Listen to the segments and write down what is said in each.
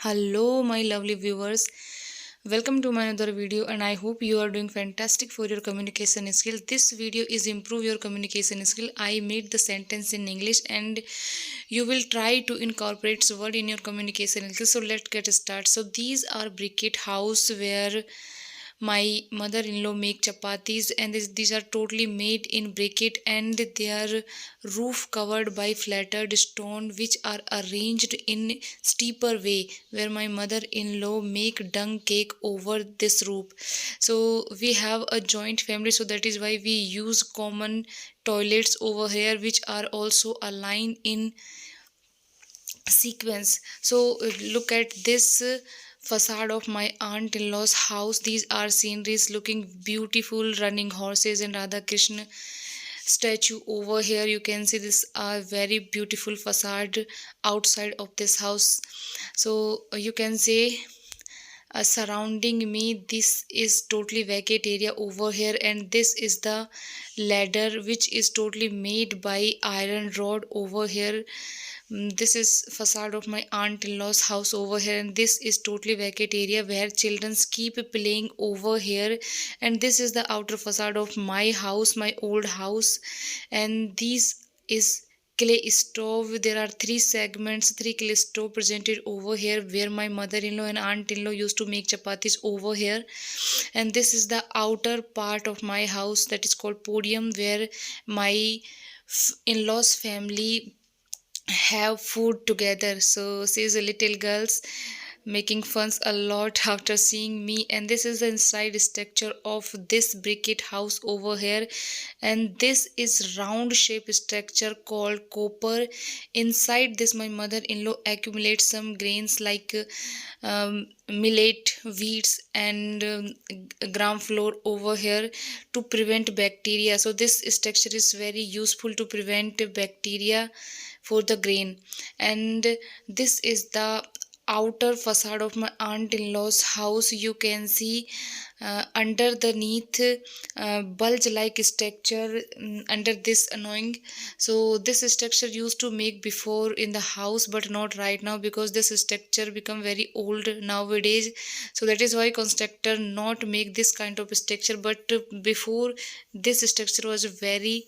Hello, my lovely viewers. Welcome to my another video, and I hope you are doing fantastic for your communication skill. This video is improve your communication skill. I made the sentence in English, and you will try to incorporate the word in your communication skill. So let's get started. So these are briquette house where my mother-in-law make chapatis, and these are totally made in briquette, and their roof covered by flattered stone which are arranged in steeper way, where my mother-in-law make dung cake over this roof. So we have a joint family, so that is why we use common toilets over here which are also aligned in sequence. So look at this facade of my aunt-in-law's house. These are sceneries looking beautiful, running horses and Radha Krishna statue over here. You can see this very beautiful facade outside of this house. So you can say surrounding me, this is totally vacant area over here, and this is the ladder which is totally made by iron rod over here. This is facade of my aunt-in-law's house over here, and this is totally vacant area where children keep playing over here. And this is the outer facade of my house, my old house, and this is clay stove. There are three segments, three clay stove presented over here, where my mother-in-law and aunt-in-law used to make chapatis over here. And this is the outer part of my house, that is called podium, where my in-laws family have food together. So says the little girls making funs a lot after seeing me. And this is the inside structure of this briquette house over here, and this is round shape structure called copper. Inside this my mother-in-law accumulates some grains like millet, wheats, and gram flour over here to prevent bacteria. So this structure is very useful to prevent bacteria for the grain. And this is the outer facade of my aunt-in-law's house. You can see underneath bulge like structure under this annoying. So this structure used to make before in the house, but not right now, because this structure become very old nowadays. So that is why constructor not make this kind of structure, but before this structure was very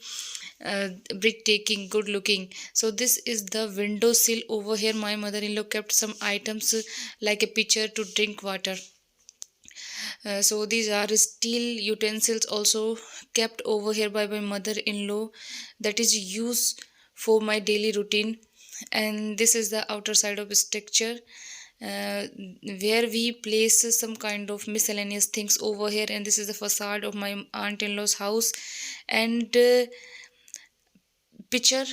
breathtaking, good looking. So this is the window sill over here. My mother-in-law kept some items like a pitcher to drink water. So these are steel utensils also kept over here by my mother-in-law, that is used for my daily routine. And this is the outer side of the structure, uh, where we place some kind of miscellaneous things over here. And this is the facade of my aunt-in-law's house, and pitcher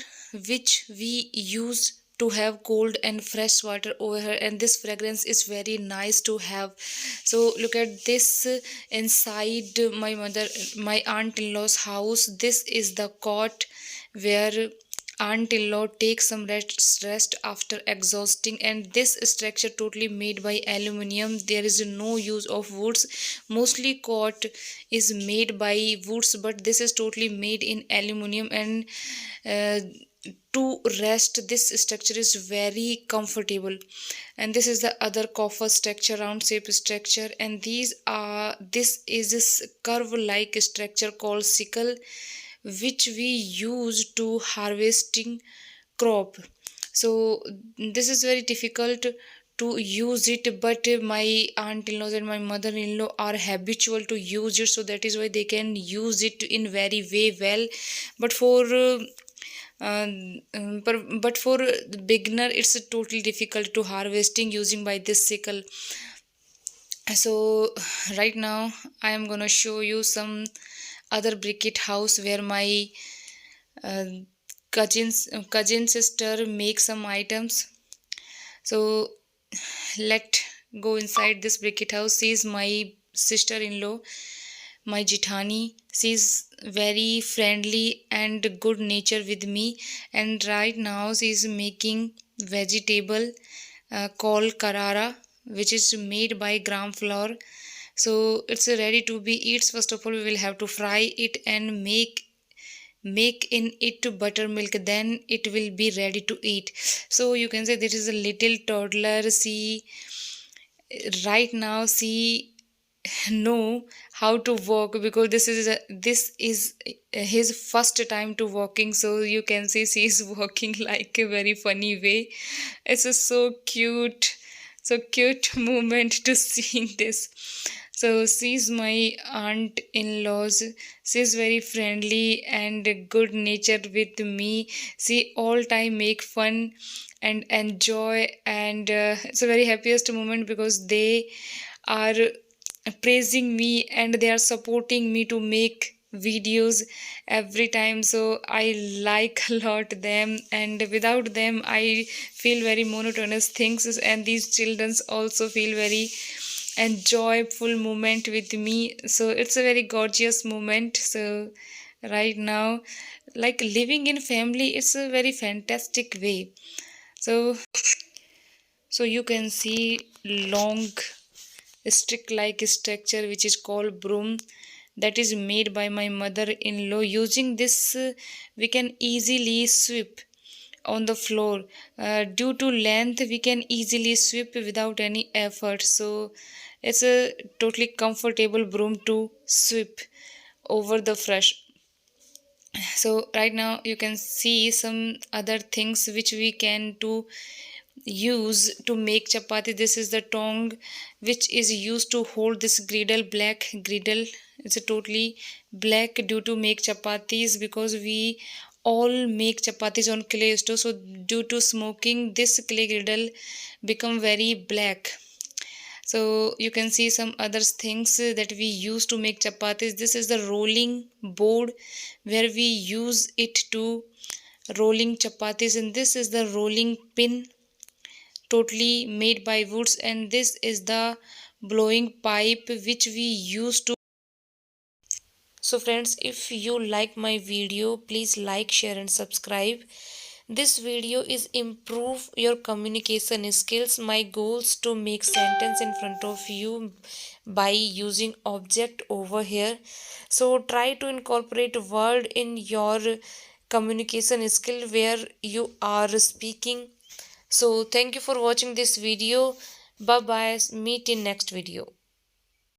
which we use to have cold and fresh water over here. And this fragrance is very nice to have. So look at this inside my aunt-in-law's house. This is the cot where aunt-in-law takes some rest after exhausting. And this structure totally made by aluminium. There is no use of woods. Mostly cot is made by woods, but this is totally made in aluminium. And uh, to rest, this structure is very comfortable. And this is the other coffer structure, round shape structure. And this is this curve like structure called sickle, which we use to harvesting crop. So this is very difficult to use it, but my aunt-in-laws and my mother-in-law are habitual to use it, so that is why they can use it in very way well. But for but for the beginner, it's totally difficult to harvesting using by this sickle. So right now I am gonna show you some other briquette house where my uh, cousin sister make some items. So let go inside this briquette house. She is my sister-in-law, my jithani. She's very friendly and good nature with me. And right now she's making vegetable called karara, which is made by gram flour. So it's ready to be eaten. First of all, we will have to fry it and make in it buttermilk, then it will be ready to eat. So you can say this is a little toddler. See, right now she know how to walk, because this is his first time to walking. So you can see she is walking like a very funny way. It's a so cute moment to seeing this. So she's my aunt-in-laws. She's very friendly and good natured with me. She all time make fun and enjoy, and it's a very happiest moment because they are praising me and they are supporting me to make videos every time. So I like a lot them, and without them I feel very monotonous things, and these childrens also feel very enjoyable moment with me. So it's a very gorgeous moment. So right now, like living in family, it's a very fantastic way. So so you can see long stick like structure which is called broom, that is made by my mother-in-law. Using this we can easily sweep on the floor. Due to length we can easily sweep without any effort. So it's a totally comfortable broom to sweep over the fresh. So right now you can see some other things which we can to use to make chapati. This is the tong which is used to hold this griddle, black griddle. It's a totally black due to make chapatis, because we all make chapatis on clay stove. So due to smoking, this clay griddle become very black. So you can see some other things that we use to make chapatis. This is the rolling board where we use it to rolling chapatis, and this is the rolling pin, totally made by woods, and this is the blowing pipe which we use to. So friends, if you like my video, please like, share and subscribe. This video is improve your communication skills. My goals to make sentence in front of you by using object over here. So try to incorporate word in your communication skill where you are speaking. So thank you for watching this video. Bye bye. Meet in next video.